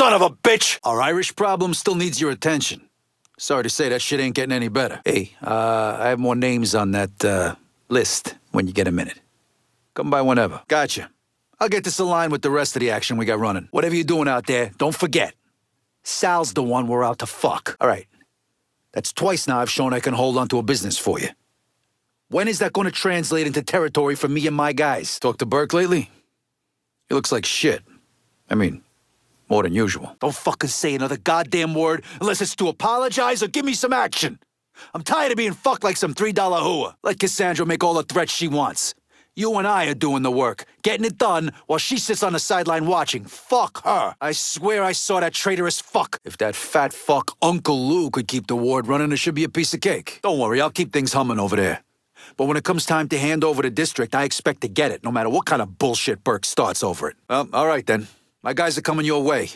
son of a bitch! Our Irish problem still needs your attention. Sorry to say, that shit ain't getting any better. Hey, I have more names on that, list when you get a minute. Come by whenever. Gotcha. I'll get this aligned with the rest of the action we got running. Whatever you're doing out there, don't forget. Sal's the one we're out to fuck. All right. That's twice now I've shown I can hold on to a business for you. When is that going to translate into territory for me and my guys? Talk to Burke lately? He looks like shit. I mean, more than usual. Don't fucking say another goddamn word unless it's to apologize or give me some action. I'm tired of being fucked like some $3 hooah. Let Cassandra make all the threats she wants. You and I are doing the work, getting it done while she sits on the sideline watching. Fuck her. I swear I saw that traitorous fuck. If that fat fuck Uncle Lou could keep the ward running, it should be a piece of cake. Don't worry, I'll keep things humming over there. But when it comes time to hand over the district, I expect to get it, no matter what kind of bullshit Burke starts over it. Well, all right then. My guys are coming your way.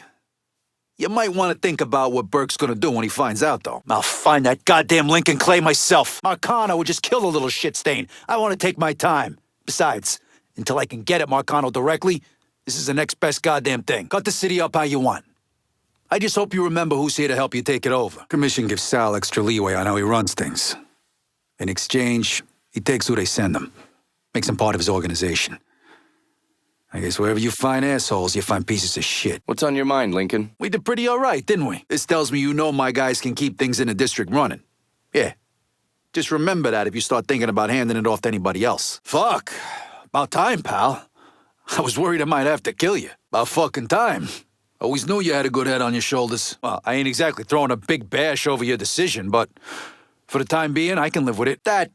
You might want to think about what Burke's gonna do when he finds out, though. I'll find that goddamn Lincoln Clay myself. Marcano would just kill the little shit stain. I want to take my time. Besides, until I can get at Marcano directly, this is the next best goddamn thing. Cut the city up how you want. I just hope you remember who's here to help you take it over. Commission gives Sal extra leeway on how he runs things. In exchange, he takes who they send him. Makes him part of his organization. I guess wherever you find assholes, you find pieces of shit. What's on your mind, Lincoln? We did pretty all right, didn't we? This tells me you know my guys can keep things in the district running. Yeah. Just remember that if you start thinking about handing it off to anybody else. Fuck. About time, pal. I was worried I might have to kill you. About fucking time. Always knew you had a good head on your shoulders. Well, I ain't exactly throwing a big bash over your decision, but for the time being, I can live with it. That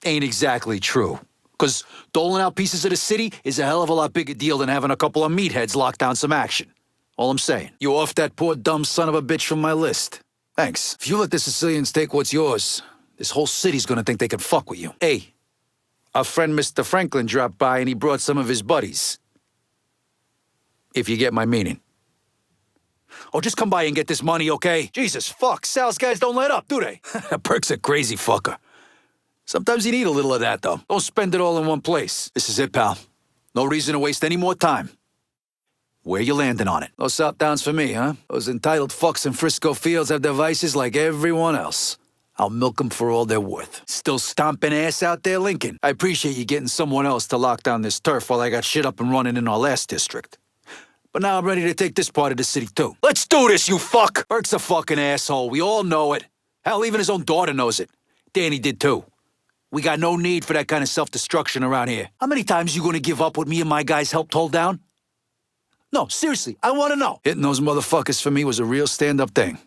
ain't exactly true. Because doling out pieces of the city is a hell of a lot bigger deal than having a couple of meatheads lock down some action. All I'm saying. You off that poor dumb son of a bitch from my list. Thanks. If you let the Sicilians take what's yours, this whole city's gonna think they can fuck with you. Hey, our friend Mr. Franklin dropped by and he brought some of his buddies. If you get my meaning. Oh, just come by and get this money, okay? Jesus, fuck, Sal's guys don't let up, do they? Burke's a crazy fucker. Sometimes you need a little of that, though. Don't spend it all in one place. This is it, pal. No reason to waste any more time. Where you landing on it? No south downs for me, huh? Those entitled fucks in Frisco Fields have their vices like everyone else. I'll milk them for all they're worth. Still stomping ass out there, Lincoln? I appreciate you getting someone else to lock down this turf while I got shit up and running in our last district. But now I'm ready to take this part of the city, too. Let's do this, you fuck! Burke's a fucking asshole. We all know it. Hell, even his own daughter knows it. Danny did, too. We got no need for that kind of self-destruction around here. How many times you gonna give up what me and my guys helped hold down? No, seriously, I wanna know. Hitting those motherfuckers for me was a real stand-up thing.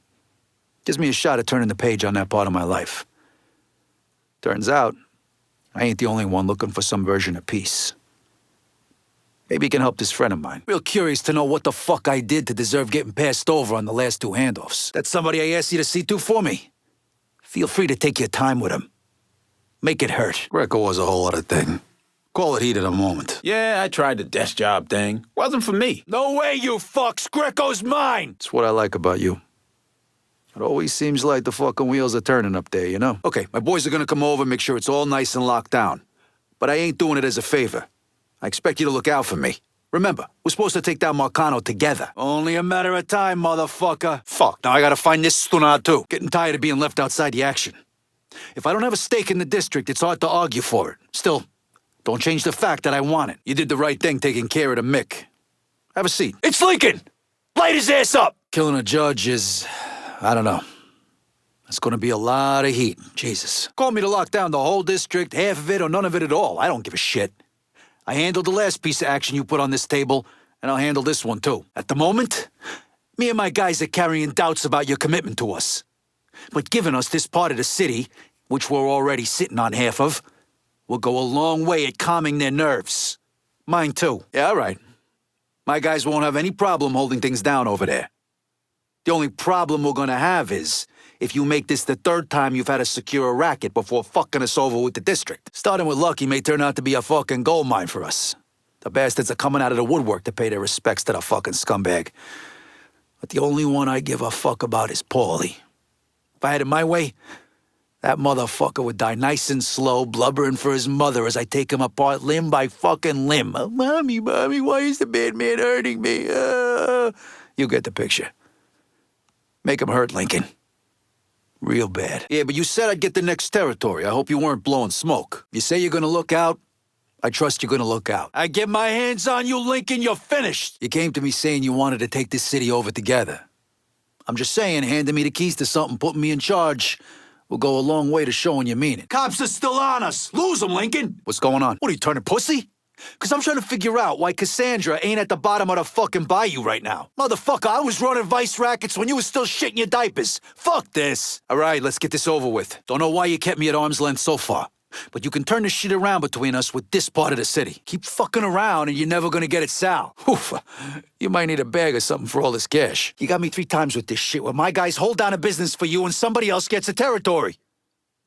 Gives me a shot at turning the page on that part of my life. Turns out, I ain't the only one looking for some version of peace. Maybe you can help this friend of mine. Real curious to know what the fuck I did to deserve getting passed over on the last 2 handoffs. That's somebody I asked you to see to for me. Feel free to take your time with him. Make it hurt. Greco was a whole other thing. Call it heat at a moment. Yeah, I tried the desk job thing. Wasn't for me. No way, you fucks! Greco's mine! It's what I like about you. It always seems like the fucking wheels are turning up there, you know? Okay, my boys are gonna come over and make sure it's all nice and locked down. But I ain't doing it as a favor. I expect you to look out for me. Remember, we're supposed to take down Marcano together. Only a matter of time, motherfucker. Fuck, now I gotta find this stunner too. Getting tired of being left outside the action. If I don't have a stake in the district, it's hard to argue for it. Still, don't change the fact that I want it. You did the right thing taking care of the Mick. Have a seat. It's Lincoln! Light his ass up! Killing a judge is... I don't know. It's gonna be a lot of heat. Jesus. Call me to lock down the whole district, half of it or none of it at all. I don't give a shit. I handled the last piece of action you put on this table, and I'll handle this one too. At the moment, me and my guys are carrying doubts about your commitment to us. But giving us this part of the city, which we're already sitting on half of, will go a long way at calming their nerves. Mine too. Yeah, all right. My guys won't have any problem holding things down over there. The only problem we're gonna have is if you make this the 3rd time you've had to secure a racket before fucking us over with the district. Starting with Lucky may turn out to be a fucking gold mine for us. The bastards are coming out of the woodwork to pay their respects to the fucking scumbag. But the only one I give a fuck about is Paulie. If I had it my way, that motherfucker would die nice and slow, blubbering for his mother as I take him apart limb by fucking limb. Oh, mommy, why is the bad man hurting me? You get the picture. Make him hurt, Lincoln. Real bad. Yeah, but you said I'd get the next territory. I hope you weren't blowing smoke. You say you're gonna look out, I trust you're gonna look out. I get my hands on you, Lincoln, you're finished. You came to me saying you wanted to take this city over together. I'm just saying, handing me the keys to something, putting me in charge, will go a long way to showing you mean it. Cops are still on us. Lose them, Lincoln. What's going on? What, are you turning pussy? Because I'm trying to figure out why Cassandra ain't at the bottom of the fucking bayou right now. Motherfucker, I was running vice rackets when you was still shitting your diapers. Fuck this. All right, let's get this over with. Don't know why you kept me at arm's length so far. But you can turn this shit around between us with this part of the city. Keep fucking around and you're never gonna get it, Sal. Oof, you might need a bag or something for all this cash. You got me 3 times with this shit where my guys hold down a business for you and somebody else gets a territory.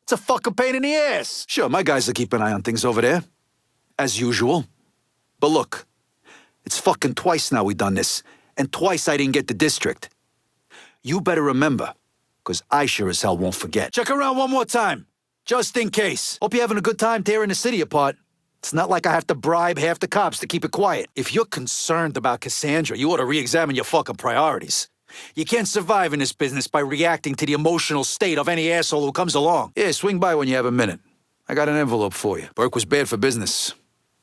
It's a fucking pain in the ass. Sure, my guys will keep an eye on things over there. As usual. But look, it's fucking twice now we done this. And twice I didn't get the district. You better remember, because I sure as hell won't forget. Check around one more time. Just in case. Hope you're having a good time tearing the city apart. It's not like I have to bribe half the cops to keep it quiet. If you're concerned about Cassandra, you ought to re-examine your fucking priorities. You can't survive in this business by reacting to the emotional state of any asshole who comes along. Yeah, swing by when you have a minute. I got an envelope for you. Burke was bad for business.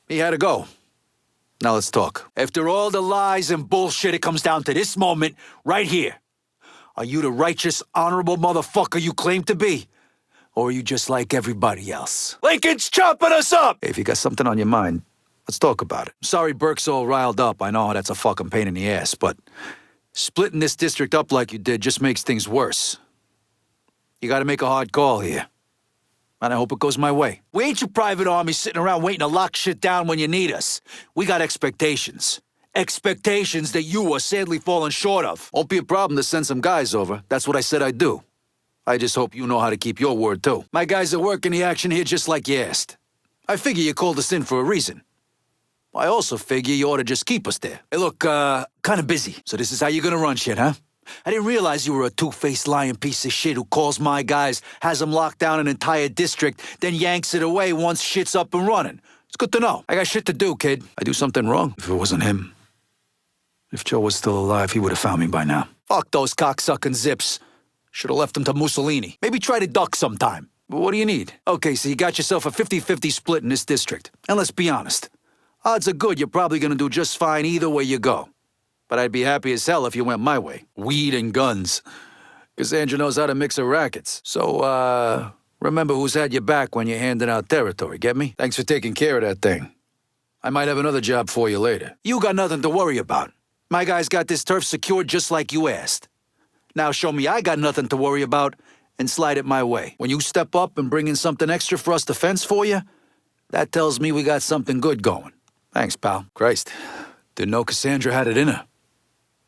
He had to go. Now let's talk. After all the lies and bullshit, it comes down to this moment right here. Are you the righteous, honorable motherfucker you claim to be? Or are you just like everybody else? Lincoln's chopping us up! Hey, if you got something on your mind, let's talk about it. Sorry Burke's all riled up. I know that's a fucking pain in the ass, but splitting this district up like you did just makes things worse. You gotta make a hard call here. And I hope it goes my way. We ain't your private army sitting around waiting to lock shit down when you need us. We got expectations. Expectations that you are sadly falling short of. Won't be a problem to send some guys over. That's what I said I'd do. I just hope you know how to keep your word, too. My guys are working the action here just like you asked. I figure you called us in for a reason. I also figure you ought to just keep us there. Hey, look, kinda busy. So this is how you're gonna run shit, huh? I didn't realize you were a two-faced lying piece of shit who calls my guys, has them lock down an entire district, then yanks it away once shit's up and running. It's good to know. I got shit to do, kid. I do something wrong. If it wasn't him. If Joe was still alive, he would have found me by now. Fuck those cocksucking zips. Should have left him to Mussolini. Maybe try to duck sometime. But what do you need? Okay, so you got yourself a 50-50 split in this district. And let's be honest. Odds are good you're probably gonna do just fine either way you go. But I'd be happy as hell if you went my way. Weed and guns. Cassandra knows how to mix her rackets. So, remember who's had your back when you're handing out territory, get me? Thanks for taking care of that thing. I might have another job for you later. You got nothing to worry about. My guys got this turf secured just like you asked. Now show me I got nothing to worry about and slide it my way. When you step up and bring in something extra for us to fence for you, that tells me we got something good going. Thanks, pal. Christ, didn't know Cassandra had it in her.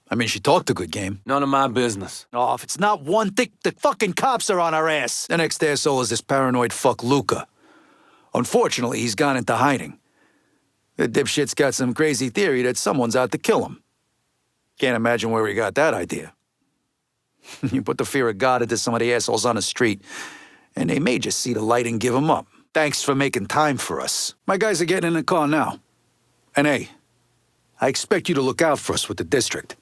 I mean, she talked a good game. None of my business. Oh, if it's not one thing, the fucking cops are on our ass. The next asshole is this paranoid fuck Luca. Unfortunately, he's gone into hiding. The dipshit's got some crazy theory that someone's out to kill him. Can't imagine where he got that idea. You put the fear of God into some of the assholes on the street, and they may just see the light and give him up. Thanks for making time for us. My guys are getting in the car now. And hey, I expect you to look out for us with the district.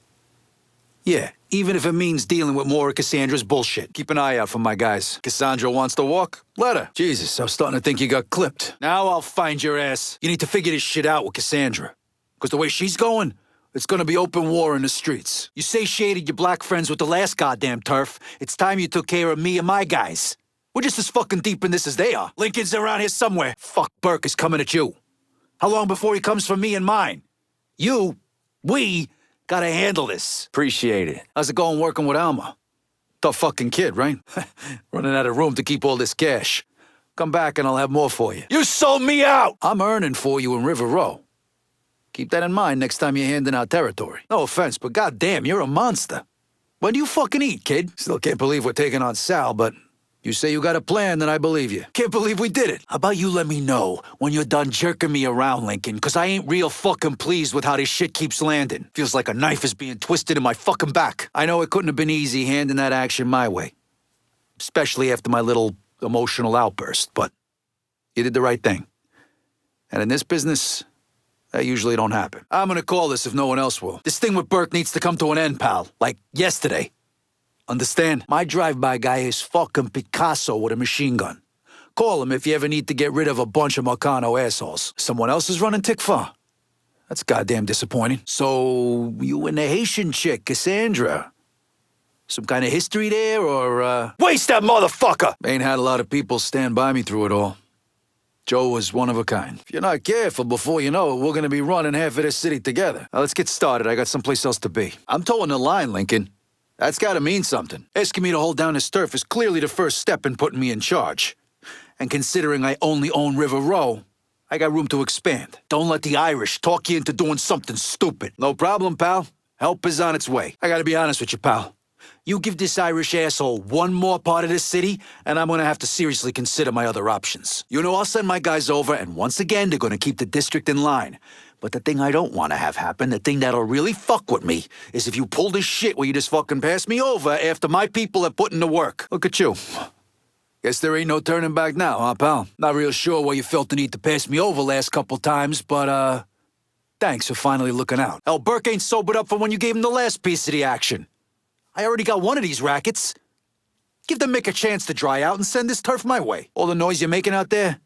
Yeah, even if it means dealing with more of Cassandra's bullshit. Keep an eye out for my guys. Cassandra wants to walk? Let her. Jesus, I was starting to think you got clipped. Now I'll find your ass. You need to figure this shit out with Cassandra. Because the way she's going, it's gonna be open war in the streets. You satiated your black friends with the last goddamn turf. It's time you took care of me and my guys. We're just as fucking deep in this as they are. Lincoln's around here somewhere. Fuck Burke is coming at you. How long before he comes for me and mine? We gotta handle this. Appreciate it. How's it going working with Alma? Tough fucking kid, right? Running out of room to keep all this cash. Come back and I'll have more for you. You sold me out! I'm earning for you in River Row. Keep that in mind next time you're handing out territory. No offense, but goddamn, you're a monster. When do you fucking eat, kid? Still can't believe we're taking on Sal, but you say you got a plan, then I believe you. Can't believe we did it. How about you let me know when you're done jerking me around, Lincoln, because I ain't real fucking pleased with how this shit keeps landing. Feels like a knife is being twisted in my fucking back. I know it couldn't have been easy handing that action my way. Especially after my little emotional outburst, but you did the right thing. And in this business, That usually don't happen. I'm gonna call this if no one else will. This thing with Burke needs to come to an end, pal. Like, yesterday. Understand? My drive-by guy is fucking Picasso with a machine gun. Call him if you ever need to get rid of a bunch of Marcano assholes. Someone else is running Tikva. That's goddamn disappointing. So, you and the Haitian chick, Cassandra. Some kind of history there, or, Waste that motherfucker! Ain't had a lot of people stand by me through it all. Joe was one of a kind. If you're not careful, before you know it, we're gonna be running half of this city together. Now, let's get started. I got someplace else to be. I'm towing the line, Lincoln. That's gotta mean something. Asking me to hold down this turf is clearly the first step in putting me in charge. And considering I only own River Row, I got room to expand. Don't let the Irish talk you into doing something stupid. No problem, pal. Help is on its way. I gotta be honest with you, pal. You give this Irish asshole one more part of this city, and I'm gonna have to seriously consider my other options. You know, I'll send my guys over, and once again, they're gonna keep the district in line. But the thing I don't want to have happen, the thing that'll really fuck with me, is if you pull this shit where you just fucking pass me over after my people have put in the work. Look at you. Guess there ain't no turning back now, huh, pal? Not real sure why you felt the need to pass me over last couple times, but, thanks for finally looking out. Hell, Burke ain't sobered up from when you gave him the last piece of the action. I already got one of these rackets. Give the Mick a chance to dry out and send this turf my way. All the noise you're making out there,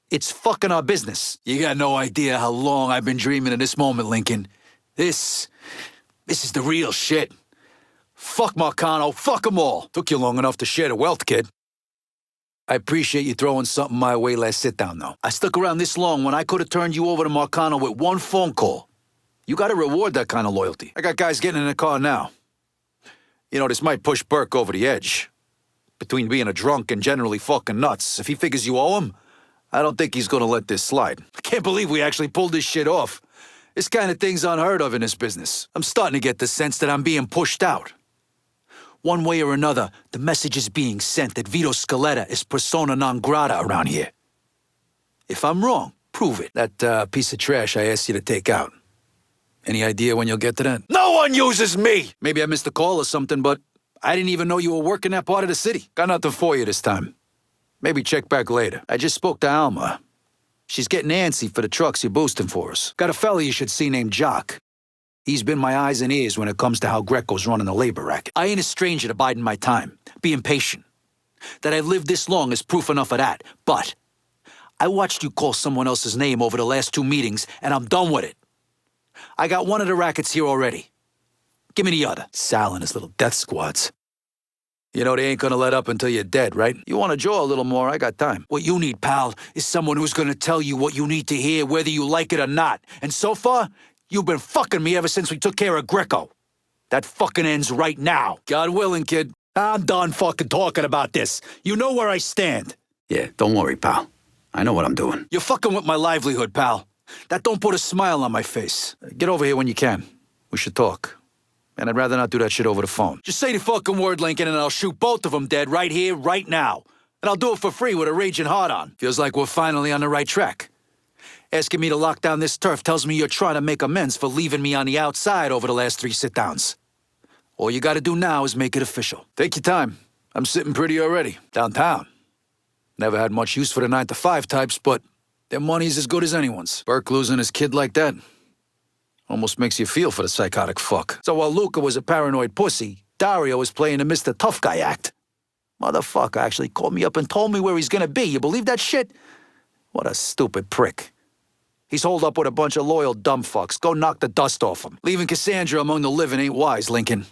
it's fucking our business. You got no idea how long I've been dreaming of this moment, Lincoln. This is the real shit. Fuck Marcano, fuck them all. Took you long enough to share the wealth, kid. I appreciate you throwing something my way last sit-down, though. I stuck around this long when I could have turned you over to Marcano with one phone call. You gotta reward that kind of loyalty. I got guys getting in the car now. You know, this might push Burke over the edge. Between being a drunk and generally fucking nuts, if he figures you owe him, I don't think he's gonna let this slide. I can't believe we actually pulled this shit off. This kind of thing's unheard of in this business. I'm starting to get the sense that I'm being pushed out. One way or another, the message is being sent that Vito Scaletta is persona non grata around here. If I'm wrong, prove it. That piece of trash I asked you to take out. Any idea when you'll get to that? No one uses me! Maybe I missed a call or something, but I didn't even know you were working that part of the city. Got nothing for you this time. Maybe check back later. I just spoke to Alma. She's getting antsy for the trucks you're boosting for us. Got a fella you should see named Jock. He's been my eyes and ears when it comes to how Greco's running the labor racket. I ain't a stranger to biding my time, being patient. That I've lived this long is proof enough of that. But I watched you call someone else's name over the last 2 meetings, and I'm done with it. I got one of the rackets here already. Give me the other. Sal and his little death squads. You know they ain't gonna let up until you're dead, right? You wanna jaw a little more, I got time. What you need, pal, is someone who's gonna tell you what you need to hear, whether you like it or not. And so far, you've been fucking me ever since we took care of Greco. That fucking ends right now. God willing, kid. I'm done fucking talking about this. You know where I stand. Yeah, don't worry, pal. I know what I'm doing. You're fucking with my livelihood, pal. That don't put a smile on my face. Get over here when you can. We should talk. And I'd rather not do that shit over the phone. Just say the fucking word, Lincoln, and I'll shoot both of them dead right here, right now. And I'll do it for free with a raging heart on. Feels like we're finally on the right track. Asking me to lock down this turf tells me you're trying to make amends for leaving me on the outside over the last 3 sit-downs. All you gotta do now is make it official. Take your time. I'm sitting pretty already. Downtown. Never had much use for the 9-to-5 types, but their money's as good as anyone's. Burke losing his kid like that almost makes you feel for the psychotic fuck. So while Luca was a paranoid pussy, Dario was playing the Mr. Tough Guy act. Motherfucker actually called me up and told me where he's gonna be. You believe that shit? What a stupid prick. He's holed up with a bunch of loyal dumb fucks. Go knock the dust off him. Leaving Cassandra among the living ain't wise, Lincoln.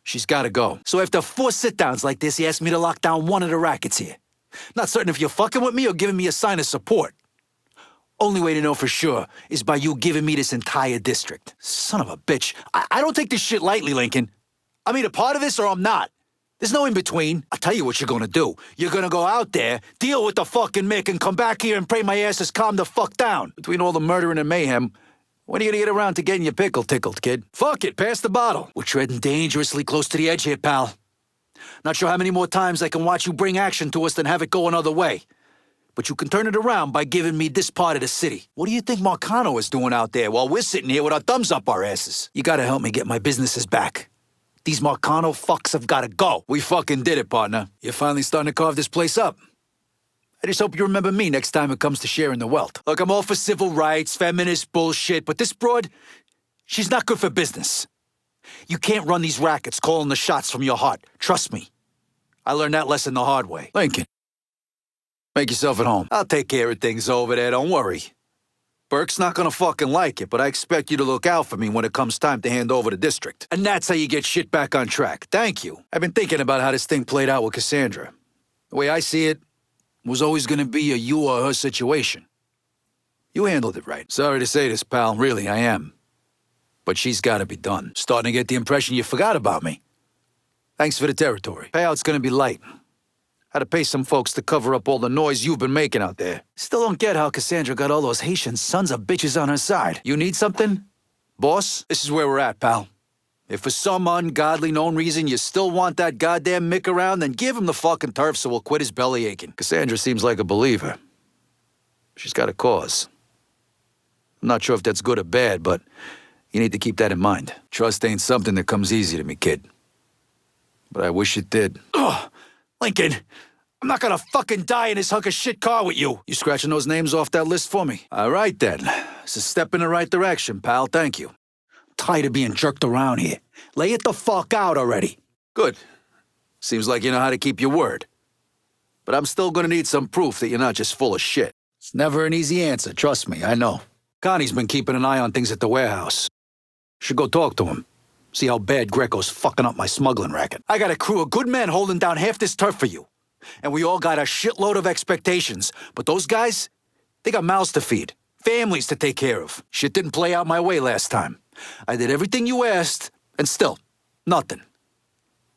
She's gotta go. So after 4 sit-downs like this, he asked me to lock down one of the rackets here. Not certain if you're fucking with me or giving me a sign of support. Only way to know for sure is by you giving me this entire district. Son of a bitch. I don't take this shit lightly, Lincoln. I'm either part of this or I'm not. There's no in-between. I'll tell you what you're gonna do. You're gonna go out there, deal with the fucking Mick, and come back here and pray my ass is calmed the fuck down. Between all the murdering and mayhem, when are you gonna get around to getting your pickle tickled, kid? Fuck it, pass the bottle. We're treading dangerously close to the edge here, pal. Not sure how many more times I can watch you bring action to us than have it go another way. But you can turn it around by giving me this part of the city. What do you think Marcano is doing out there while we're sitting here with our thumbs up our asses? You gotta help me get my businesses back. These Marcano fucks have gotta go. We fucking did it, partner. You're finally starting to carve this place up. I just hope you remember me next time it comes to sharing the wealth. Look, I'm all for civil rights, feminist bullshit, but this broad, she's not good for business. You can't run these rackets calling the shots from your heart. Trust me. I learned that lesson the hard way. Lincoln, make yourself at home. I'll take care of things over there, don't worry. Burke's not gonna fucking like it, but I expect you to look out for me when it comes time to hand over the district. And that's how you get shit back on track. Thank you. I've been thinking about how this thing played out with Cassandra. The way I see it, was always gonna be a you or her situation. You handled it right. Sorry to say this, pal. Really, I am. But she's gotta be done. Starting to get the impression you forgot about me. Thanks for the territory. Payout's gonna be light. Had to pay some folks to cover up all the noise you've been making out there. Still don't get how Cassandra got all those Haitian sons of bitches on her side. You need something? Boss, this is where we're at, pal. If for some ungodly known reason you still want that goddamn Mick around, then give him the fucking turf so we'll quit his belly aching. Cassandra seems like a believer. She's got a cause. I'm not sure if that's good or bad, but you need to keep that in mind. Trust ain't something that comes easy to me, kid. But I wish it did. Ugh! Lincoln, I'm not gonna fucking die in this hunk of shit car with you. You scratching those names off that list for me? All right, then. It's a step in the right direction, pal. Thank you. I'm tired of being jerked around here. Lay it the fuck out already. Good. Seems like you know how to keep your word. But I'm still gonna need some proof that you're not just full of shit. It's never an easy answer, trust me, I know. Connie's been keeping an eye on things at the warehouse. Should go talk to him. See how bad Greco's fucking up my smuggling racket. I got a crew of good men holding down half this turf for you. And we all got a shitload of expectations. But those guys, they got mouths to feed, families to take care of. Shit didn't play out my way last time. I did everything you asked, and still, nothing.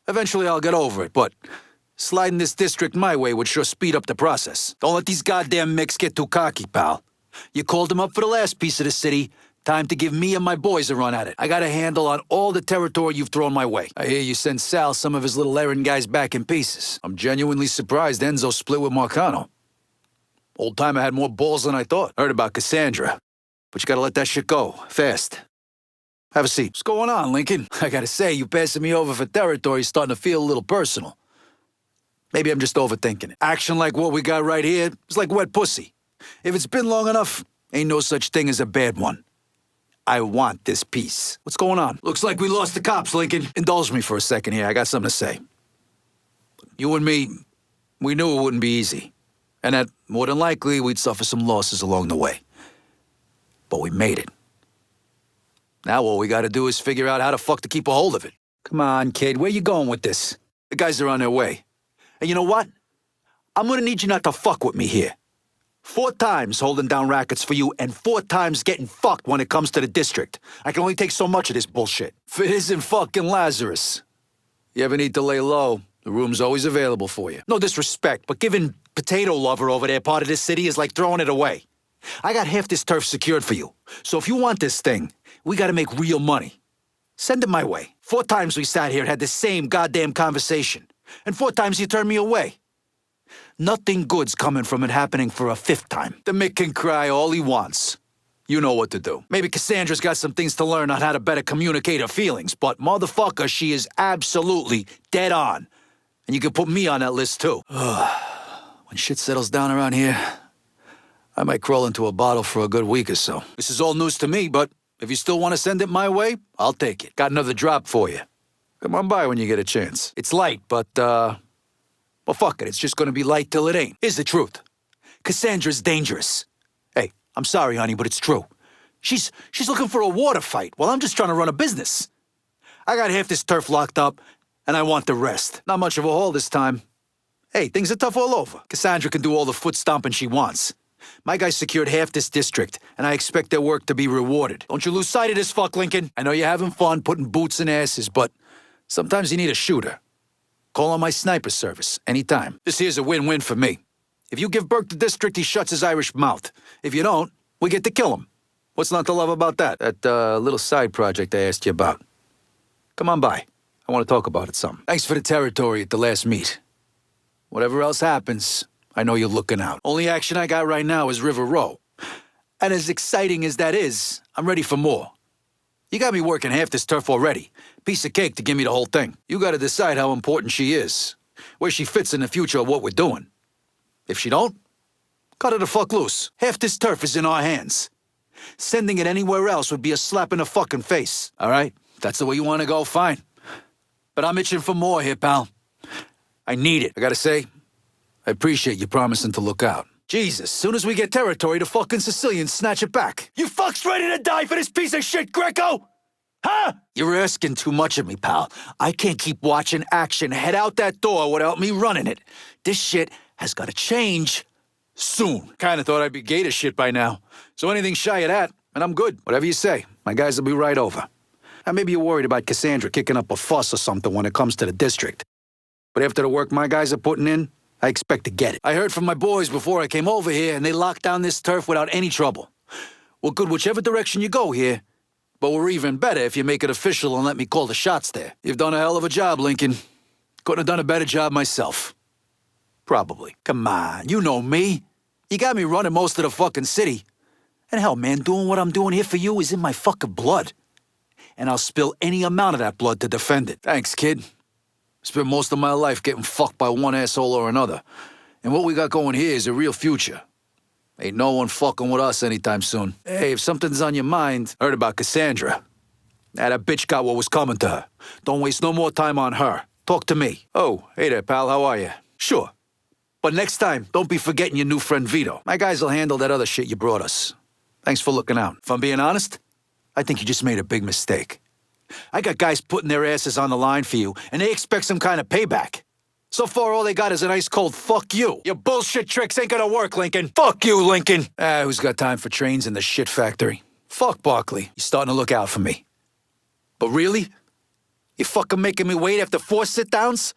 Eventually I'll get over it, but sliding this district my way would sure speed up the process. Don't let these goddamn micks get too cocky, pal. You called them up for the last piece of the city. Time to give me and my boys a run at it. I got a handle on all the territory you've thrown my way. I hear you sent Sal some of his little errand guys back in pieces. I'm genuinely surprised Enzo split with Marcano. Old timer had more balls than I thought. Heard about Cassandra. But you gotta let that shit go. Fast. Have a seat. What's going on, Lincoln? I gotta say, you passing me over for territory is starting to feel a little personal. Maybe I'm just overthinking it. Action like what we got right here is like wet pussy. If it's been long enough, ain't no such thing as a bad one. I want this piece. What's going on? Looks like we lost the cops, Lincoln. Indulge me for a second here. I got something to say. You and me, we knew it wouldn't be easy. And that more than likely we'd suffer some losses along the way. But we made it. Now all we gotta do is figure out how the fuck to keep a hold of it. Come on, kid. Where you going with this? The guys are on their way. And you know what? I'm gonna need you not to fuck with me here. 4 times holding down rackets for you, and 4 times getting fucked when it comes to the district. I can only take so much of this bullshit. If it isn't fucking Lazarus. You ever need to lay low, the room's always available for you. No disrespect, but giving Potato Lover over there part of this city is like throwing it away. I got half this turf secured for you. So if you want this thing, we gotta make real money. Send it my way. 4 times we sat here and had the same goddamn conversation. And 4 times you turned me away. Nothing good's coming from it happening for a 5th time. The Mick can cry all he wants. You know what to do. Maybe Cassandra's got some things to learn on how to better communicate her feelings, but motherfucker, she is absolutely dead on. And you can put me on that list too. When shit settles down around here, I might crawl into a bottle for a good week or so. This is all news to me, but if you still want to send it my way, I'll take it. Got another drop for you. Come on by when you get a chance. It's light, but, well, fuck it. It's just gonna be light till it ain't. Here's the truth. Cassandra's dangerous. Hey, I'm sorry, honey, but it's true. She's looking for a water fight while I'm just trying to run a business. I got half this turf locked up, and I want the rest. Not much of a haul this time. Hey, things are tough all over. Cassandra can do all the foot stomping she wants. My guys secured half this district, and I expect their work to be rewarded. Don't you lose sight of this, fuck, Lincoln. I know you're having fun putting boots in asses, but sometimes you need a shooter. Call on my sniper service, anytime. This here's a win-win for me. If you give Burke the district, he shuts his Irish mouth. If you don't, we get to kill him. What's not to love about that? That, little side project I asked you about. Come on by. I want to talk about it some. Thanks for the territory at the last meet. Whatever else happens, I know you're looking out. Only action I got right now is River Row. And as exciting as that is, I'm ready for more. You got me working half this turf already. Piece of cake to give me the whole thing. You gotta decide how important she is, where she fits in the future of what we're doing. If she don't, Cut her the fuck loose. Half this turf is in our hands. Sending it anywhere else would be a slap in the fucking face. All right? That's the way you want to go, fine. But I'm itching for more here, pal. I need it. I gotta say, I appreciate you promising to look out. Jesus, soon as we get territory, the fucking Sicilians snatch it back. You fucks ready to die for this piece of shit, Greco? Huh? You're asking too much of me, pal. I can't keep watching action head out that door without me running it. This shit has gotta change soon. Kinda thought I'd be gay to shit by now. So anything shy of that, and I'm good. Whatever you say, my guys will be right over. Now maybe you're worried about Cassandra kicking up a fuss or something when it comes to the district. But after the work my guys are putting in, I expect to get it. I heard from my boys before I came over here, and they locked down this turf without any trouble. We're good whichever direction you go here, but we're even better if you make it official and let me call the shots there. You've done a hell of a job, Lincoln. Couldn't have done a better job myself. Probably. Come on, you know me. You got me running most of the fucking city. And hell, man, doing what I'm doing here for you is in my fucking blood. And I'll spill any amount of that blood to defend it. Thanks, kid. Spent most of my life getting fucked by one asshole or another. And what we got going here is a real future. Ain't no one fucking with us anytime soon. Hey, if something's on your mind, heard about Cassandra. That bitch got what was coming to her. Don't waste no more time on her. Talk to me. Oh, hey there, pal, how are you? Sure. But next time, don't be forgetting your new friend Vito. My guys will handle that other shit you brought us. Thanks for looking out. If I'm being honest, I think you just made a big mistake. I got guys putting their asses on the line for you, and they expect some kind of payback. So far, all they got is an ice cold fuck you. Your bullshit tricks ain't gonna work, Lincoln. Fuck you, Lincoln. Who's got time for trains in the shit factory? Fuck Barkley. You're starting to look out for me. But really? You fucking making me wait after 4 sit-downs?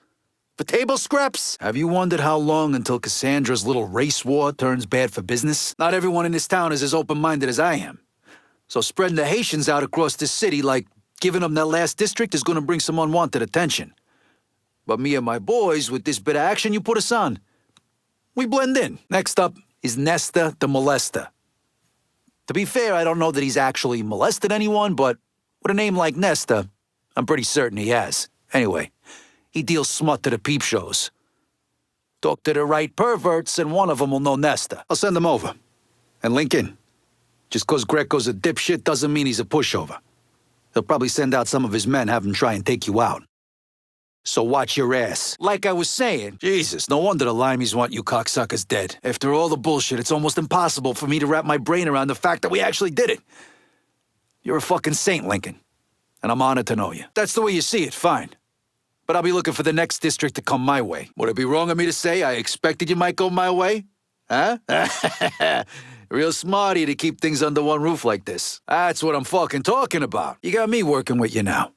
For table scraps? Have you wondered how long until Cassandra's little race war turns bad for business? Not everyone in this town is as open-minded as I am. So spreading the Haitians out across this city like giving them that last district is gonna bring some unwanted attention. But me and my boys, with this bit of action you put us on, we blend in. Next up is Nesta the Molester. To be fair, I don't know that he's actually molested anyone, but with a name like Nesta, I'm pretty certain he has. Anyway, he deals smut to the peep shows. Talk to the right perverts, and one of them will know Nesta. I'll send him over. And Lincoln, just 'cause Greco's a dipshit doesn't mean he's a pushover. He'll probably send out some of his men, have him try and take you out. So watch your ass. Like I was saying, Jesus, no wonder the limeys want you cocksuckers dead. After all the bullshit, it's almost impossible for me to wrap my brain around the fact that we actually did it. You're a fucking saint, Lincoln. And I'm honored to know you. That's the way you see it, fine. But I'll be looking for the next district to come my way. Would it be wrong of me to say I expected you might go my way? Huh? Real smart of you to keep things under one roof like this. That's what I'm fucking talking about. You got me working with you now.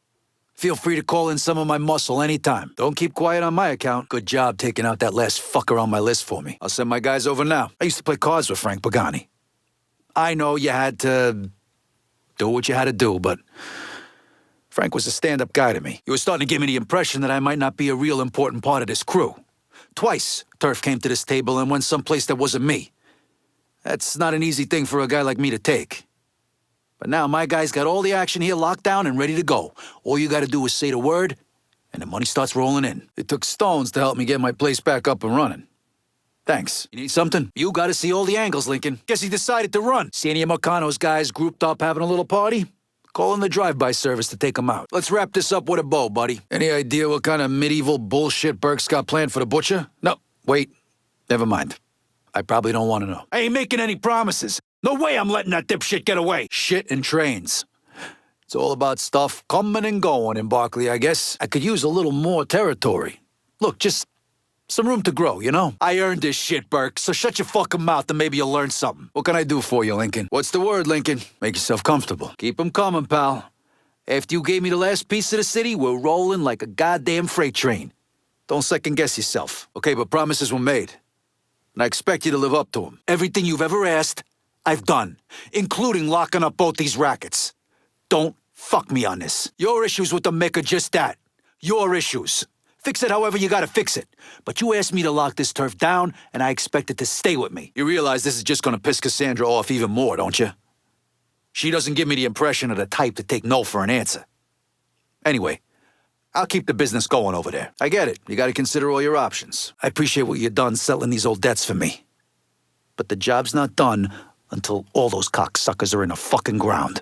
Feel free to call in some of my muscle anytime. Don't keep quiet on my account. Good job taking out that last fucker on my list for me. I'll send my guys over now. I used to play cards with Frank Pagani. I know you had to do what you had to do, but Frank was a stand-up guy to me. He was starting to give me the impression that I might not be a real important part of this crew. Twice, Turf came to this table and went someplace that wasn't me. That's not an easy thing for a guy like me to take. But now my guys got all the action here locked down and ready to go. All you gotta do is say the word, and the money starts rolling in. It took stones to help me get my place back up and running. Thanks. You need something? You gotta see all the angles, Lincoln. Guess he decided to run. See any of Marcano's guys grouped up having a little party? Call in the drive-by service to take them out. Let's wrap this up with a bow, buddy. Any idea what kind of medieval bullshit Burke's got planned for the butcher? No, wait. Never mind. I probably don't want to know. I ain't making any promises. No way I'm letting that dipshit get away. Shit and trains. It's all about stuff coming and going in Barkley, I guess. I could use a little more territory. Look, just some room to grow, you know? I earned this shit, Burke, so shut your fucking mouth and maybe you'll learn something. What can I do for you, Lincoln? What's the word, Lincoln? Make yourself comfortable. Keep 'em coming, pal. After you gave me the last piece of the city, we're rolling like a goddamn freight train. Don't second-guess yourself, okay? But promises were made. And I expect you to live up to them. Everything you've ever asked, I've done, including locking up both these rackets. Don't fuck me on this. Your issues with the Mick are just that. Your issues. Fix it however you gotta fix it. But you asked me to lock this turf down, and I expect it to stay with me. You realize this is just gonna piss Cassandra off even more, don't you? She doesn't give me the impression of the type to take no for an answer. Anyway, I'll keep the business going over there. I get it. You gotta consider all your options. I appreciate what you've done settling these old debts for me. But the job's not done until all those cocksuckers are in the fucking ground.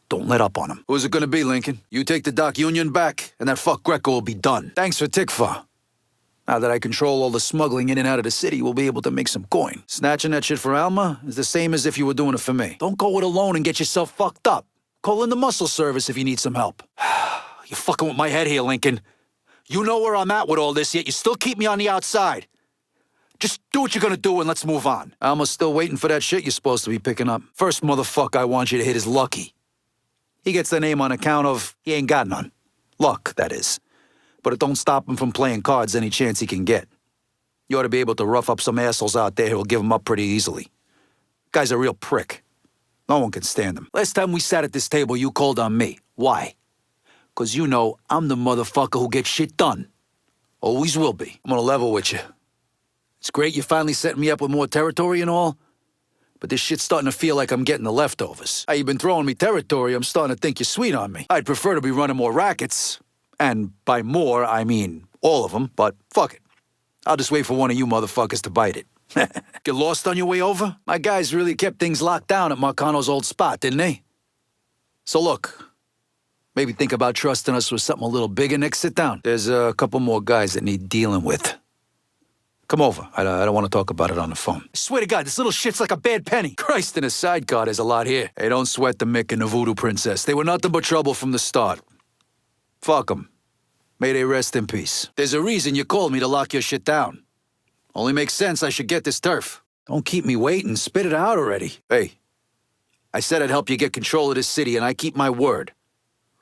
Don't let up on them. Who's it gonna be, Lincoln? You take the Dock Union back, and that fuck Greco will be done. Thanks for Tikva. Now that I control all the smuggling in and out of the city, we'll be able to make some coin. Snatching that shit for Alma is the same as if you were doing it for me. Don't go it alone and get yourself fucked up. Call in the muscle service if you need some help. You're fucking with my head here, Lincoln. You know where I'm at with all this, yet you still keep me on the outside. Just do what you're gonna do and let's move on. Alma's still waiting for that shit you're supposed to be picking up. First motherfucker I want you to hit is Lucky. He gets the name on account of he ain't got none. Luck, that is. But it don't stop him from playing cards any chance he can get. You ought to be able to rough up some assholes out there who'll give him up pretty easily. Guy's a real prick. No one can stand him. Last time we sat at this table, you called on me. Why? 'Cause you know I'm the motherfucker who gets shit done. Always will be. I'm gonna level with you. It's great you finally setting me up with more territory and all, but this shit's starting to feel like I'm getting the leftovers. How you been throwing me territory, I'm starting to think you're sweet on me. I'd prefer to be running more rackets. And by more, I mean all of them, but fuck it. I'll just wait for one of you motherfuckers to bite it. Get lost on your way over? My guys really kept things locked down at Marcano's old spot, didn't they? So look, maybe think about trusting us with something a little bigger next sit down. There's a couple more guys that need dealing with. Come over. I don't want to talk about it on the phone. I swear to God, this little shit's like a bad penny. Christ, in a sidecar, there's a lot here. Hey, don't sweat the Mick and the Voodoo Princess. They were nothing but trouble from the start. Fuck them. May they rest in peace. There's a reason you called me to lock your shit down. Only makes sense I should get this turf. Don't keep me waiting. Spit it out already. Hey, I said I'd help you get control of this city, and I keep my word.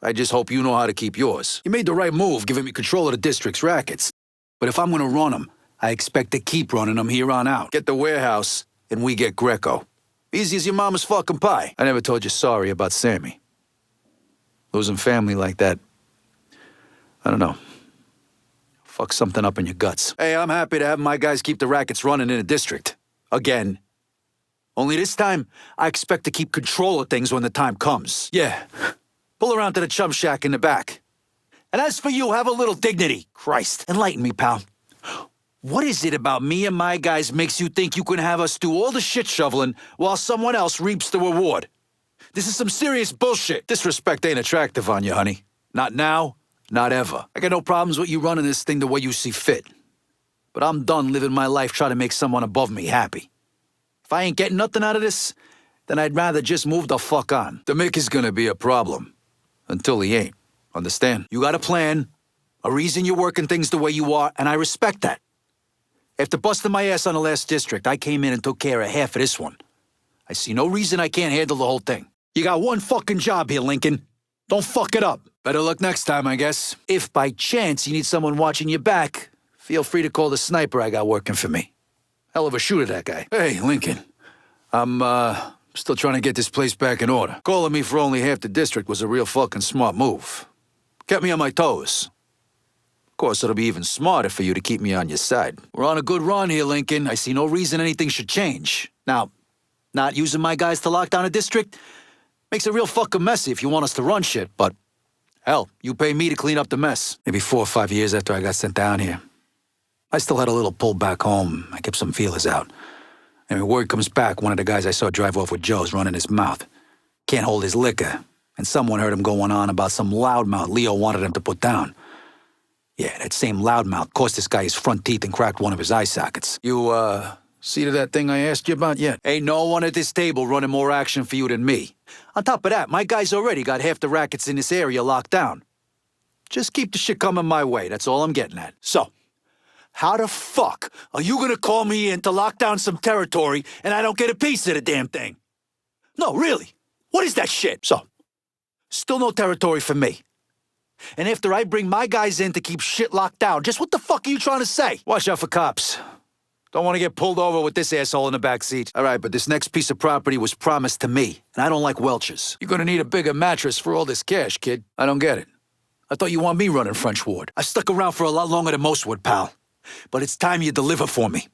I just hope you know how to keep yours. You made the right move giving me control of the district's rackets. But if I'm gonna run them, I expect to keep running them here on out. Get the warehouse, and we get Greco. Easy as your mama's fucking pie. I never told you sorry about Sammy. Losing family like that, I don't know. Fuck something up in your guts. Hey, I'm happy to have my guys keep the rackets running in the district. Again. Only this time, I expect to keep control of things when the time comes. Yeah. Pull around to the chum shack in the back. And as for you, have a little dignity. Christ, enlighten me, pal. What is it about me and my guys makes you think you can have us do all the shit shoveling while someone else reaps the reward? This is some serious bullshit. Disrespect ain't attractive on you, honey. Not now. Not ever. I got no problems with you running this thing the way you see fit. But I'm done living my life trying to make someone above me happy. If I ain't getting nothing out of this, then I'd rather just move the fuck on. The Mick is gonna be a problem. Until he ain't. Understand? You got a plan, a reason you're working things the way you are, and I respect that. After busting my ass on the last district, I came in and took care of half of this one. I see no reason I can't handle the whole thing. You got one fucking job here, Lincoln. Don't fuck it up. Better luck next time, I guess. If by chance you need someone watching your back, feel free to call the sniper I got working for me. Hell of a shooter, that guy. Hey, Lincoln. I'm, still trying to get this place back in order. Calling me for only half the district was a real fucking smart move. Kept me on my toes. Of course, it'll be even smarter for you to keep me on your side. We're on a good run here, Lincoln. I see no reason anything should change. Now, not using my guys to lock down a district makes it real fucking messy if you want us to run shit, but hell, you pay me to clean up the mess. Maybe 4 or 5 years after I got sent down here. I still had a little pull back home. I kept some feelers out. And when word comes back, one of the guys I saw drive off with Joe's running his mouth. Can't hold his liquor. And someone heard him going on about some loudmouth Leo wanted him to put down. Yeah, that same loudmouth cost this guy his front teeth and cracked one of his eye sockets. You, see to that thing I asked you about yet? Ain't no one at this table running more action for you than me. On top of that, my guys already got half the rackets in this area locked down. Just keep the shit coming my way, that's all I'm getting at. So, how the fuck are you gonna call me in to lock down some territory and I don't get a piece of the damn thing? No, really. What is that shit? So, still no territory for me. And after I bring my guys in to keep shit locked down, just what the fuck are you trying to say? Watch out for cops. Don't want to get pulled over with this asshole in the backseat. All right, but this next piece of property was promised to me, and I don't like Welch's. You're gonna need a bigger mattress for all this cash, kid. I don't get it. I thought you want me running French Ward. I stuck around for a lot longer than most would, pal. But it's time you deliver for me.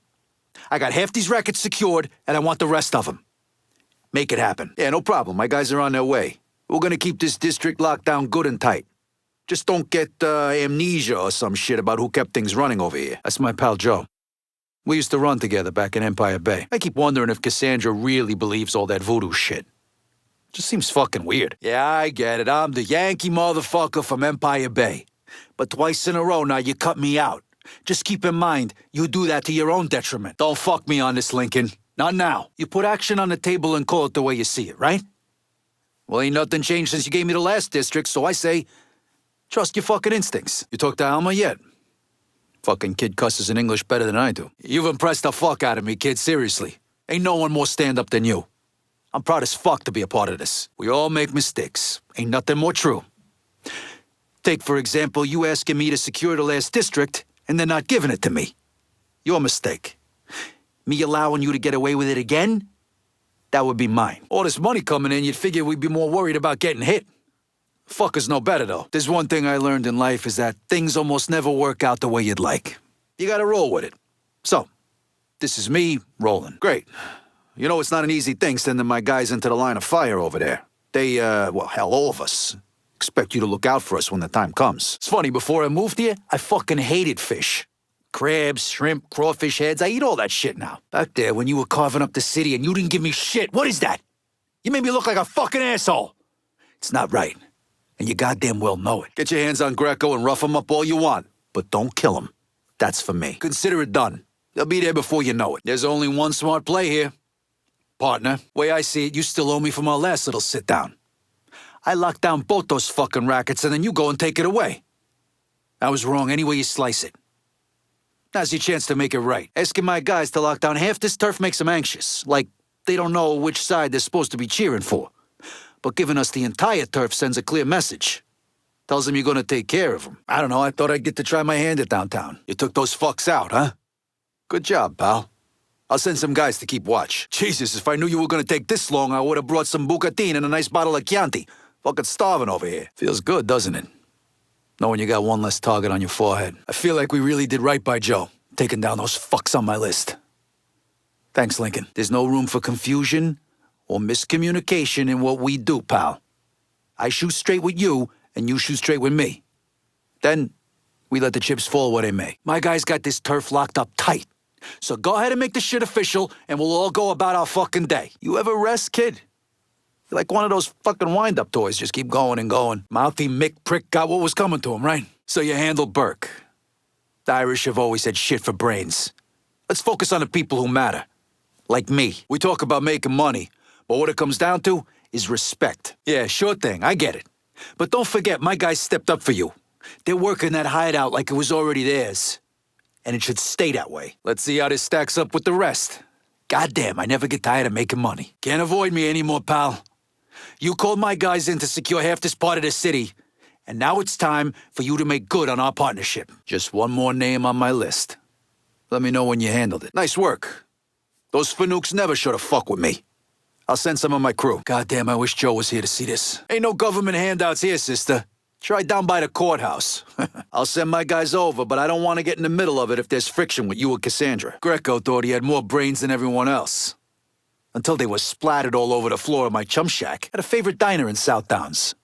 I got half these rackets secured, and I want the rest of them. Make it happen. Yeah, no problem. My guys are on their way. We're gonna keep this district locked down good and tight. Just don't get amnesia or some shit about who kept things running over here. That's my pal Joe. We used to run together back in Empire Bay. I keep wondering if Cassandra really believes all that voodoo shit. Just seems fucking weird. Yeah, I get it. I'm the Yankee motherfucker from Empire Bay. But twice in a row now you cut me out. Just keep in mind, you do that to your own detriment. Don't fuck me on this, Lincoln. Not now. You put action on the table and call it the way you see it, right? Well, ain't nothing changed since you gave me the last district, so I say, trust your fucking instincts. You talked to Alma yet? Fucking kid cusses in English better than I do. You've impressed the fuck out of me, kid, seriously. Ain't no one more stand-up than you. I'm proud as fuck to be a part of this. We all make mistakes. Ain't nothing more true. Take, for example, you asking me to secure the last district and then not giving it to me. Your mistake. Me allowing you to get away with it again? That would be mine. All this money coming in, you'd figure we'd be more worried about getting hit. Fuckers know better, though. There's one thing I learned in life is that things almost never work out the way you'd like. You gotta roll with it. So, this is me rolling. Great. You know, it's not an easy thing sending my guys into the line of fire over there. They, well, hell, all of us expect you to look out for us when the time comes. It's funny, before I moved here, I fucking hated fish. Crabs, shrimp, crawfish heads, I eat all that shit now. Back there, when you were carving up the city and you didn't give me shit, what is that? You made me look like a fucking asshole. It's not right. And you goddamn well know it. Get your hands on Greco and rough him up all you want, but don't kill him. That's for me. Consider it done. They'll be there before you know it. There's only one smart play here. Partner, way I see it, you still owe me from our last little sit-down. I locked down both those fucking rackets and then you go and take it away. I was wrong any way you slice it. Now's your chance to make it right. Asking my guys to lock down half this turf makes them anxious. Like, they don't know which side they're supposed to be cheering for. But giving us the entire turf sends a clear message. Tells them you're gonna take care of them. I don't know, I thought I'd get to try my hand at downtown. You took those fucks out, huh? Good job, pal. I'll send some guys to keep watch. Jesus, if I knew you were gonna take this long, I would've brought some Bucatin and a nice bottle of Chianti. Fucking starving over here. Feels good, doesn't it? Knowing you got one less target on your forehead. I feel like we really did right by Joe, taking down those fucks on my list. Thanks, Lincoln. There's no room for confusion or miscommunication in what we do, pal. I shoot straight with you, and you shoot straight with me. Then, we let the chips fall where they may. My guys got this turf locked up tight. So go ahead and make the shit official, and we'll all go about our fucking day. You ever rest, kid? You're like one of those fucking wind-up toys, just keep going and going. Mouthy Mick prick got what was coming to him, right? So you handled Burke. The Irish have always had shit for brains. Let's focus on the people who matter. Like me. We talk about making money, but what it comes down to is respect. Yeah, sure thing, I get it. But don't forget, my guys stepped up for you. They're working that hideout like it was already theirs. And it should stay that way. Let's see how this stacks up with the rest. Goddamn, I never get tired of making money. Can't avoid me anymore, pal. You called my guys in to secure half this part of the city, and now it's time for you to make good on our partnership. Just one more name on my list. Let me know when you handled it. Nice work. Those Fanooks never should have fucked with me. I'll send some of my crew. Goddamn, I wish Joe was here to see this. Ain't no government handouts here, sister. Try down by the courthouse. I'll send my guys over, but I don't want to get in the middle of it if there's friction with you or Cassandra. Greco thought he had more brains than everyone else. Until they were splattered all over the floor of my chum shack at a favorite diner in South Downs.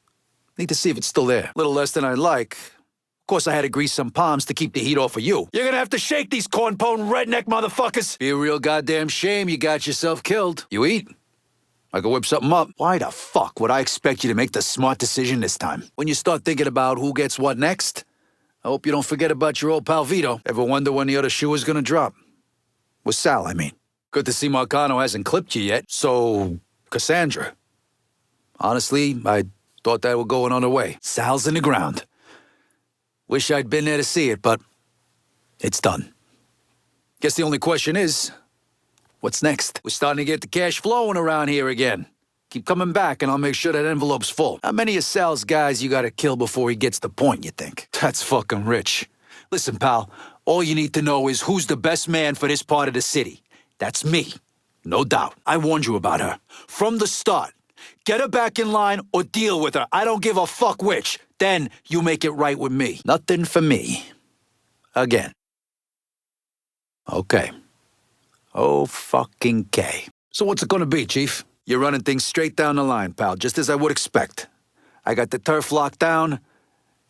Need to see if it's still there. Little less than I'd like. Of course, I had to grease some palms to keep the heat off of you. You're gonna have to shake these corn-pone redneck motherfuckers. Be a real goddamn shame you got yourself killed. You eat? I could whip something up. Why the fuck would I expect you to make the smart decision this time? When you start thinking about who gets what next, I hope you don't forget about your old pal Vito. Ever wonder when the other shoe is gonna drop? With Sal, I mean. Good to see Marcano hasn't clipped you yet. So, Cassandra. Honestly, I thought that would go another way. Sal's in the ground. Wish I'd been there to see it, but it's done. Guess the only question is, what's next? We're starting to get the cash flowing around here again. Keep coming back and I'll make sure that envelope's full. How many of Sal's guys you gotta kill before he gets the point, you think? That's fucking rich. Listen, pal, all you need to know is who's the best man for this part of the city. That's me. No doubt. I warned you about her. From the start. Get her back in line or deal with her. I don't give a fuck which. Then you make it right with me. Nothing for me. Again. Okay. Oh, fucking K. So what's it gonna be, Chief? You're running things straight down the line, pal, just as I would expect. I got the turf locked down,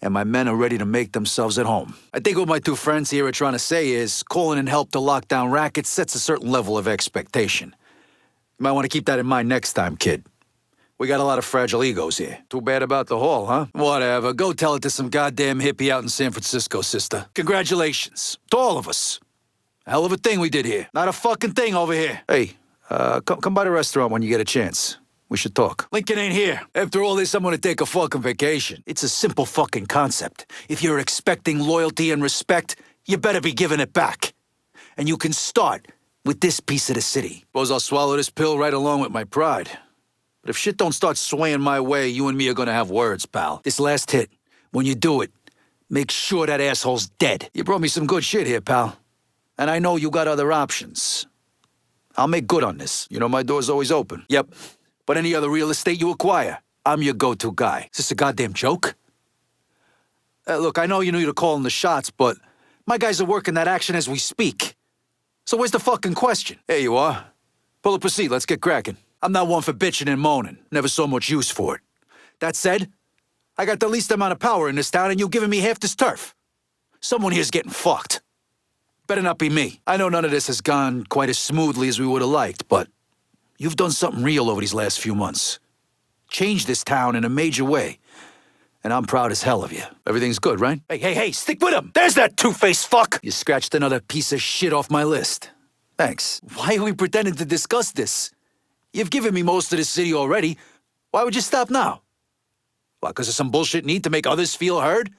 and my men are ready to make themselves at home. I think what my two friends here are trying to say is calling in help to lock down rackets sets a certain level of expectation. You might want to keep that in mind next time, kid. We got a lot of fragile egos here. Too bad about the haul, huh? Whatever. Go tell it to some goddamn hippie out in San Francisco, sister. Congratulations. To all of us. A hell of a thing we did here. Not a fucking thing over here. Hey, come by the restaurant when you get a chance. We should talk. Lincoln ain't here. After all this, I'm gonna take a fucking vacation. It's a simple fucking concept. If you're expecting loyalty and respect, you better be giving it back. And you can start with this piece of the city. Suppose I'll swallow this pill right along with my pride. But if shit don't start swaying my way, you and me are gonna have words, pal. This last hit, when you do it, make sure that asshole's dead. You brought me some good shit here, pal. And I know you got other options. I'll make good on this. You know my door's always open. Yep. But any other real estate you acquire, I'm your go-to guy. Is this a goddamn joke? Look, I know you knew to call in the shots, but my guys are working that action as we speak. So where's the fucking question? There you are. Pull up a seat, let's get cracking. I'm not one for bitching and moaning. Never saw much use for it. That said, I got the least amount of power in this town and you're giving me half this turf. Someone here's getting fucked. Better not be me. I know none of this has gone quite as smoothly as we would have liked, but you've done something real over these last few months. Changed this town in a major way. And I'm proud as hell of you. Everything's good, right? Hey, stick with him! There's that two-faced fuck! You scratched another piece of shit off my list. Thanks. Why are we pretending to discuss this? You've given me most of the city already. Why would you stop now? What, because of some bullshit need to make others feel heard?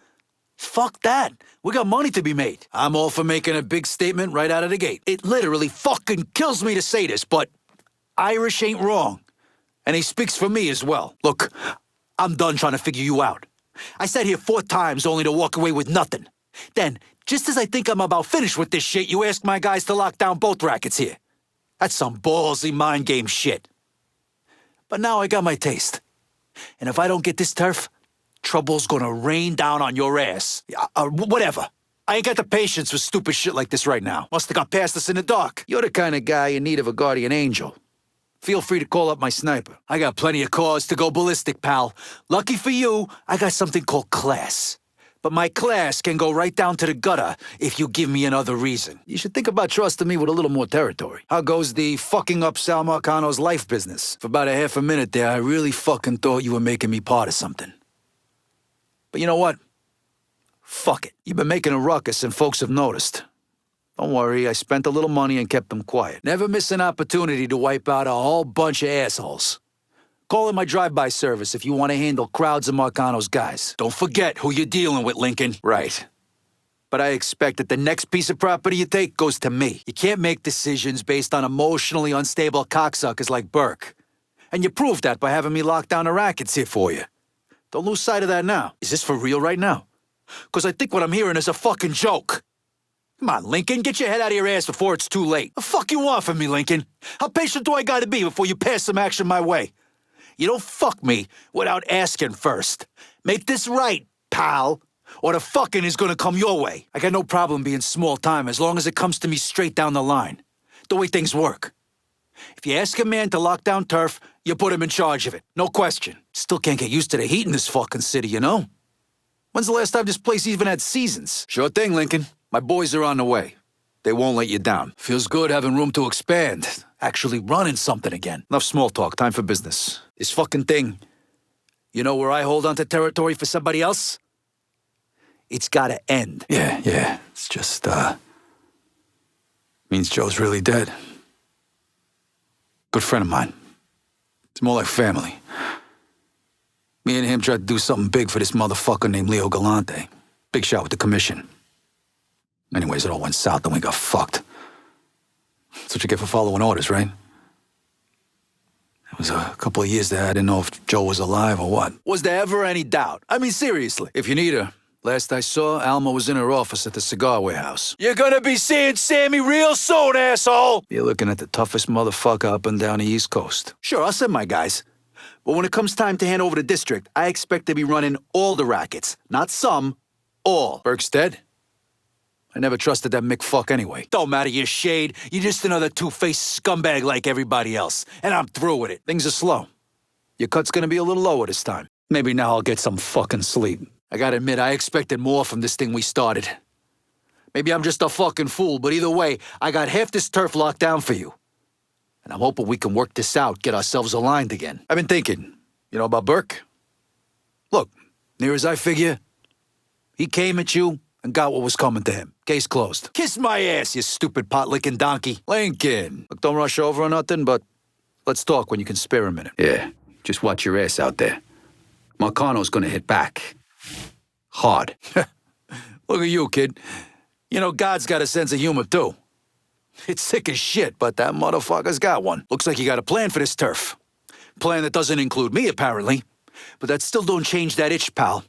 Fuck that. We got money to be made. I'm all for making a big statement right out of the gate. It literally fucking kills me to say this, but Irish ain't wrong. And he speaks for me as well. Look, I'm done trying to figure you out. I sat here 4 times only to walk away with nothing. Then, just as I think I'm about finished with this shit, you ask my guys to lock down both rackets here. That's some ballsy mind game shit. But now I got my taste. And if I don't get this turf, trouble's gonna rain down on your ass. Whatever. I ain't got the patience for stupid shit like this right now. Must've got past us in the dark. You're the kind of guy in need of a guardian angel. Feel free to call up my sniper. I got plenty of cause to go ballistic, pal. Lucky for you, I got something called class. But my class can go right down to the gutter if you give me another reason. You should think about trusting me with a little more territory. How goes the fucking up Sal Marcano's life business? For about a half a minute there, I really fucking thought you were making me part of something. But you know what? Fuck it. You've been making a ruckus and folks have noticed. Don't worry, I spent a little money and kept them quiet. Never miss an opportunity to wipe out a whole bunch of assholes. Call in my drive-by service if you want to handle crowds of Marcano's guys. Don't forget who you're dealing with, Lincoln. Right. But I expect that the next piece of property you take goes to me. You can't make decisions based on emotionally unstable cocksuckers like Burke. And you proved that by having me lock down the rackets here for you. Don't lose sight of that now. Is this for real right now? Because I think what I'm hearing is a fucking joke. Come on, Lincoln, get your head out of your ass before it's too late. The fuck you want from me, Lincoln? How patient do I gotta be before you pass some action my way? You don't fuck me without asking first. Make this right, pal, or the fucking is gonna come your way. I got no problem being small time as long as it comes to me straight down the line. The way things work. If you ask a man to lock down turf, you put him in charge of it. No question. Still can't get used to the heat in this fucking city, you know? When's the last time this place even had seasons? Sure thing, Lincoln. My boys are on the way. They won't let you down. Feels good having room to expand. Actually running something again. Enough small talk, time for business. This fucking thing, you know where I hold onto territory for somebody else? It's gotta end. Yeah. It's just, means Joe's really dead. Good friend of mine. It's more like family. Me and him tried to do something big for this motherfucker named Leo Galante. Big shot with the commission. Anyways, it all went south and we got fucked. That's what you get for following orders, right? It was a couple of years there. I didn't know if Joe was alive or what. Was there ever any doubt? I mean, seriously. If you need her, last I saw, Alma was in her office at the cigar warehouse. You're gonna be seeing Sammy real soon, asshole! You're looking at the toughest motherfucker up and down the East Coast. Sure, I'll send my guys. But when it comes time to hand over the district, I expect to be running all the rackets. Not some, all. Burke's dead? I never trusted that McFuck anyway. Don't matter your shade. You're just another two-faced scumbag like everybody else. And I'm through with it. Things are slow. Your cut's gonna be a little lower this time. Maybe now I'll get some fucking sleep. I gotta admit, I expected more from this thing we started. Maybe I'm just a fucking fool, but either way, I got half this turf locked down for you. And I'm hoping we can work this out, get ourselves aligned again. I've been thinking, about Burke? Look, near as I figure, he came at you and got what was coming to him. Case closed. Kiss my ass, you stupid pot-licking donkey. Lincoln. Look, don't rush over or nothing, but let's talk when you can spare a minute. Yeah, just watch your ass out there. Marcano's gonna hit back. Hard. Look at you, kid. God's got a sense of humor, too. It's sick as shit, but that motherfucker's got one. Looks like you got a plan for this turf. Plan that doesn't include me, apparently. But that still don't change that itch, pal.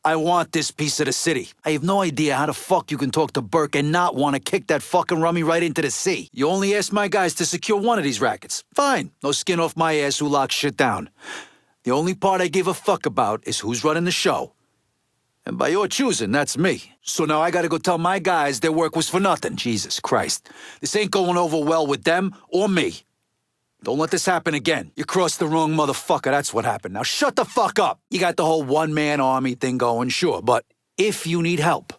I want this piece of the city. I have no idea how the fuck you can talk to Burke and not want to kick that fucking rummy right into the sea. You only asked my guys to secure one of these rackets. Fine. No skin off my ass who locks shit down. The only part I give a fuck about is who's running the show. And by your choosing, that's me. So now I gotta go tell my guys their work was for nothing. Jesus Christ. This ain't going over well with them or me. Don't let this happen again. You crossed the wrong motherfucker, that's what happened. Now shut the fuck up. You got the whole one-man army thing going, sure, but if you need help,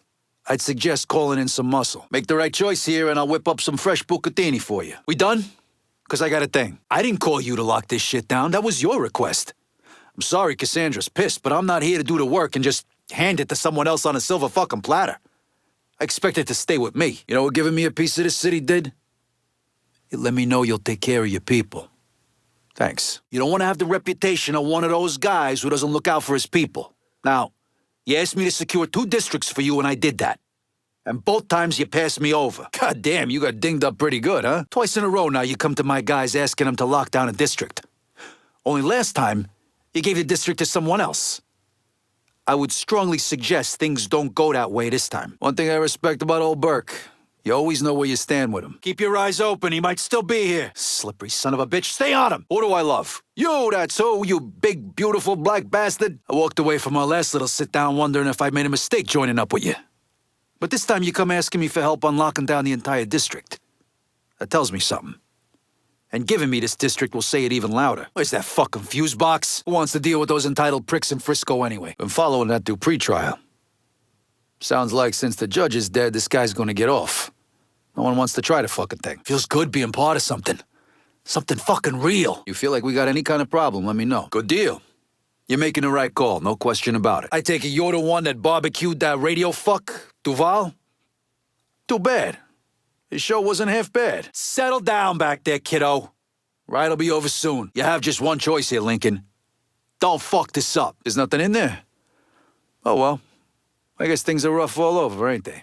I'd suggest calling in some muscle. Make the right choice here and I'll whip up some fresh bucatini for you. We done? Because I got a thing. I didn't call you to lock this shit down. That was your request. I'm sorry Cassandra's pissed, but I'm not here to do the work and just hand it to someone else on a silver fucking platter. I expect it to stay with me. You know what giving me a piece of this city did? It let me know you'll take care of your people. Thanks. You don't want to have the reputation of one of those guys who doesn't look out for his people. Now, you asked me to secure 2 districts for you and I did that. And both times you passed me over. God damn, you got dinged up pretty good, huh? Twice in a row now you come to my guys asking them to lock down a district. Only last time, you gave the district to someone else. I would strongly suggest things don't go that way this time. One thing I respect about old Burke, you always know where you stand with him. Keep your eyes open, he might still be here. Slippery son of a bitch, stay on him. Who do I love? You, that's who, you big, beautiful black bastard. I walked away from our last little sit-down wondering if I made a mistake joining up with you. But this time you come asking me for help on locking down the entire district. That tells me something. And giving me this district will say it even louder. Where's that fucking fuse box? Who wants to deal with those entitled pricks in Frisco anyway? Been following that through pre-trial. Sounds like since the judge is dead, this guy's gonna get off. No one wants to try the fucking thing. Feels good being part of something. Something fucking real. You feel like we got any kind of problem, let me know. Good deal. You're making the right call, no question about it. I take it you're the one that barbecued that radio fuck, Duval? Too bad. His show wasn't half bad. Settle down back there, kiddo. Ride'll be over soon. You have just one choice here, Lincoln. Don't fuck this up. There's nothing in there. Oh, well. I guess things are rough all over, ain't they?